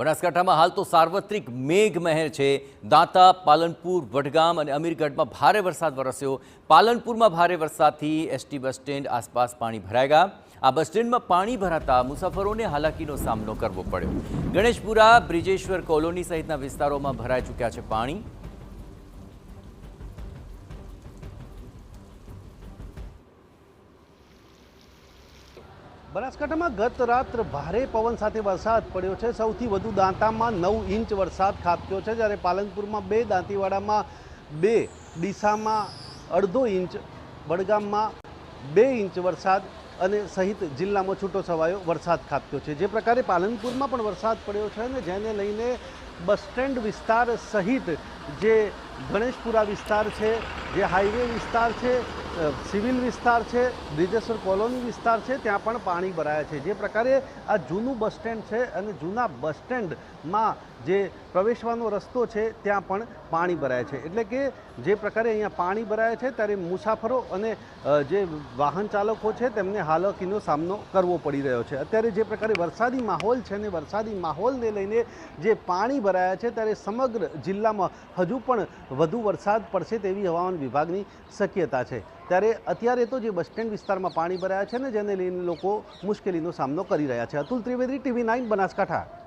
બનાસકાંઠામાં હાલ તો સાર્વત્રિક મેઘમહેર છે। દાંતા, પાલનપુર, વડગામ અને અમીરગઢમાં ભારે વરસાદ વરસ્યો। પાલનપુરમાં ભારે વરસાદથી એસટી બસ સ્ટેન્ડ આસપાસ પાણી ભરાઈ ગયા। આ બસ સ્ટેન્ડમાં પાણી ભરાતા મુસાફરોને હાલાકીનો સામનો કરવો પડ્યો। ગણેશપુરા, બ્રિજેશ્વર કોલોની સહિતના વિસ્તારોમાં ભરાઈ ચૂક્યા છે પાણી। બનાસકાંઠામાં ગત રાત્ર ભારે પવન સાથે વરસાદ પડ્યો છે। સૌથી વધુ દાંતામાં 9 ઇંચ વરસાદ ખાબક્યો છે, જ્યારે પાલનપુરમાં 2, દાંતીવાડામાં 2, ડીસામાં 1.5 ઇંચ, વડગામમાં 2 ઇંચ વરસાદ અને સહિત જિલ્લામાં છૂટો છવાયો વરસાદ ખાબક્યો છે। જે પ્રકારે પાલનપુરમાં પણ વરસાદ પડ્યો છે ને જેને લઈને બસ સ્ટેન્ડ વિસ્તાર સહિત જે ગણેશપુરા વિસ્તાર છે, જે હાઈવે વિસ્તાર છે, સિવિલ વિસ્તાર છે, બ્રિજેશ્વર કોલોની વિસ્તાર છે, ત્યાં પણ પાણી ભરાયા છે। જે પ્રકારે આ જૂનું બસ સ્ટેન્ડ છે અને જૂના બસ સ્ટેન્ડમાં જે પ્રવેશવાનો રસ્તો છે ત્યાં પણ પાણી ભરાય છે। એટલે કે જે પ્રકારે અહીંયા પાણી ભરાય છે ત્યારે મુસાફરો અને જે વાહન ચાલકો છે તેમને હાલાકીનો સામનો કરવો પડી રહ્યો છે। અત્યારે જે પ્રકારે વરસાદી માહોલ છે ને વરસાદી માહોલને લઈને જે પાણી ભરાયા છે ત્યારે સમગ્ર જિલ્લામાં હજુ પણ વધુ વરસાદ પડશે તેવી હવામાન વિભાગની શક્યતા છે। ત્યારે અત્યારે તો જે બસ સ્ટેન્ડ વિસ્તારમાં પાણી ભરાયા છે ને જેને લઈને લોકો મુશ્કેલીનો સામનો કરી રહ્યા છે। અતુલ ત્રિવેદી, TV9 બનાસકાંઠા।